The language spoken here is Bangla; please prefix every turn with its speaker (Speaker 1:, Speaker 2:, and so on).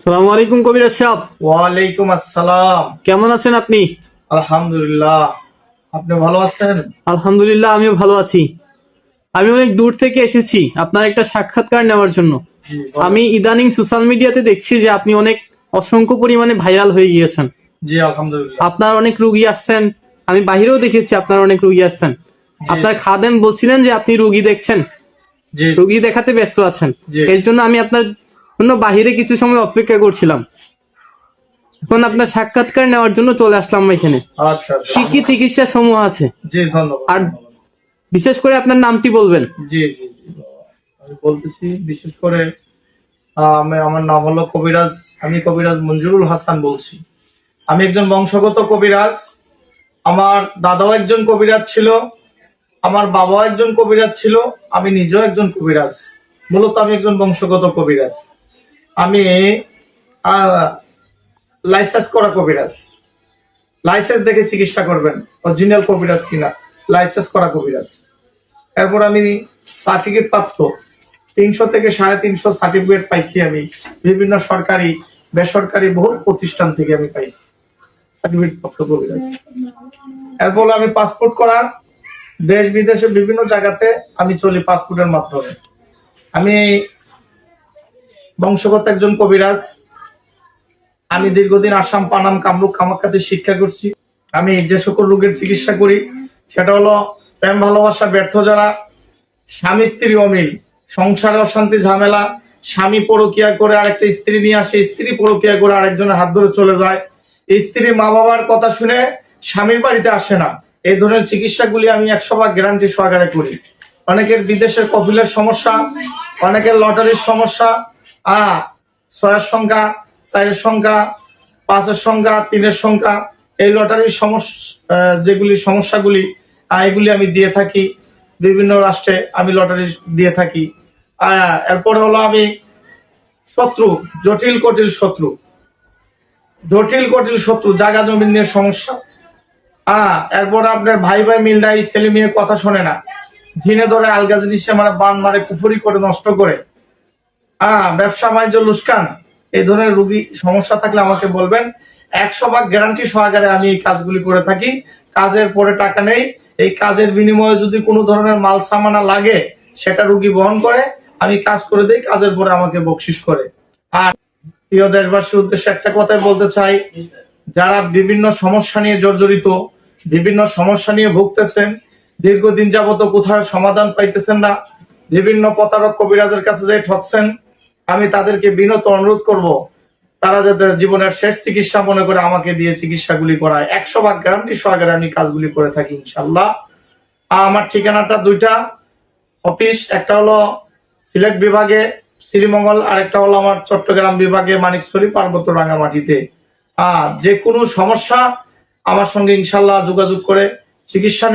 Speaker 1: সালামু আলাইকুম কবিরাজ সাহেব।
Speaker 2: ওয়ালাইকুম আসসালাম।
Speaker 1: কেমন আছেন আপনি?
Speaker 2: আলহামদুলিল্লাহ। আপনি ভালো আছেন?
Speaker 1: আলহামদুলিল্লাহ, আমিও ভালো আছি। আমি অনেক দূর থেকে এসেছি আপনার একটা সাক্ষাৎকার নেওয়ার জন্য।
Speaker 2: জি বলেন।
Speaker 1: আমি ইদানিং সোশ্যাল মিডিয়াতে দেখছি যে আপনি অনেক অসংখ্য পরিমাণে ভাইরাল হয়ে গিয়েছেন।
Speaker 2: জি আলহামদুলিল্লাহ।
Speaker 1: আপনার অনেক রোগী আসছেন, আমি বাহিরেও দেখেছি আপনার অনেক রোগী আসছেন।
Speaker 2: জি।
Speaker 1: আপনার খাদেম বলছিলেন যে আপনি রোগী দেখছেন,
Speaker 2: জি
Speaker 1: রোগী দেখাতে ব্যস্ত আছেন।
Speaker 2: জি।
Speaker 1: এর জন্য আমি আপনার জন্য বাহিরে কিছু সময় অপেক্ষা করছিলাম। এখন আপনার সাক্ষাৎকার নেওয়ার জন্য চলে আসলাম এখানে।
Speaker 2: আচ্ছা আচ্ছা।
Speaker 1: কি কি চিকিৎসা সমূহ আছে?
Speaker 2: জি ধন্যবাদ।
Speaker 1: আর বিশেষ করে আপনার নামটি বলবেন।
Speaker 2: জি জি জি। আমি বলতেছি বিশেষ করে আমার নাম হলো কবিরাজ, আমি কবিরাজ মঞ্জুরুল হাসান বলছি। আমি একজন বংশগত কবিরাজ। আমার দাদাও একজন কবিরাজ ছিল, আমার বাবাও একজন কবিরাজ ছিল, আমি নিজেও একজন কবিরাজ। মূলত আমি একজন বংশগত কবিরাজ। আমি লাইসেন্স করা কবিরাজ। লাইসেন্স দেখে চিকিৎসা করবেন, অরিজিনাল কবিরাজ কিনা, লাইসেন্স করা কবিরাজ। এরপর আমি সার্টিফিকেট প্রাপ্ত 300 থেকে 350 সার্টিফিকেট পাইছি আমি বিভিন্ন সরকারি বেসরকারি বহু প্রতিষ্ঠান থেকে আমি পাইছি সার্টিফিকেট প্রাপ্ত কবিরাজ। এরপর আমি পাসপোর্ট করা, দেশ বিদেশে বিভিন্ন জায়গাতে আমি চলি পাসপোর্টের মাধ্যমে। আমি বংশগত একজন কবিরাজ। আমি দীর্ঘদিন আসাম, পানাম, কামরূপ, কামাখ্যাতে শিক্ষা করছি। আমি যে সকল রোগের চিকিৎসা করি সেটা হলো প্রেম ভালোবাসা ব্যর্থ যারা, স্বামী স্ত্রী অমিল, সংসারে অশান্তি ঝামেলা, স্বামী পরকিয়া করে আরেকটা স্ত্রী নিয়ে আসে, স্ত্রী পরকিয়া করে আরেকজনের হাত ধরে চলে যায়, স্ত্রী মা বাবার কথা শুনে স্বামীর বাড়িতে আসে না, এই ধরনের চিকিৎসাগুলি আমি 100% গ্যারান্টি সহকারে করি। অনেকের বিদেশের কফিলের সমস্যা, অনেকের লটারির সমস্যা, 6 সংখ্যা, 4 সংখ্যা, 5 সংখ্যা, 3 সংখ্যা, এই লটারির সমস্যা, যেগুলি সমস্যাগুলি এগুলি আমি দিয়ে থাকি। বিভিন্ন রাষ্ট্রে আমি লটারি দিয়ে থাকি। এরপরে হলো আমি শত্রু, জটিল কটিল শত্রু, জায়গা জমি নিয়ে সমস্যা, এরপর আপনার ভাই ভাই মিল নাই, ছেলে মেয়ে কথা শোনে না, ঝিনে ধরে আলগা জিনিসে মানে বান মারে, কুফুরি করে নষ্ট করে, ব্যবসা বাণিজ্য লুস্কান, এই ধরনের রোগী সমস্যা থাকলে আমাকে বলবেন। 100% গ্যারান্টি সহকারে আমি এই কাজগুলি করে থাকি। কাজের পরে টাকা নেই, এই কাজের বিনিময়ে যদি কোনো ধরনের মাল সামানা লাগে সেটা রোগী বহন করে, আমি কাজ করে দেই, কাজের পরে আমাকে বকশিস করে। আর প্রিয় দেশবাসীর উদ্দেশ্যে একটা কথাই বলতে চাই, যারা বিভিন্ন সমস্যা নিয়ে জর্জরিত, বিভিন্ন সমস্যা নিয়ে ভুগতেছেন, দীর্ঘদিন যাবত কোথাও সমাধান পাইতেছেন না, বিভিন্ন প্রতারক কবিরাজের কাছে যে ঠকছেন, আমি তাদেরকে বিনত অনুরোধ করব তারা যাতে জীবনের শেষ চিকিৎসা মনে করে আমাকে দিয়ে চিকিৎসাগুলি করায়। 100% গ্যারান্টি সহকারে আমি কাজগুলি করে থাকি ইনশাল্লাহ। আমার ঠিকানাটা দুইটা অফিস, একটা হলো সিলেট বিভাগে শ্রীমঙ্গল, আর একটা হলো আমার চট্টগ্রাম বিভাগে মানিকছড়ি পার্বত্য রাঙামাটিতে। যে কোনো সমস্যা আমার সঙ্গে ইনশাল্লাহ যোগাযোগ করে চিকিৎসা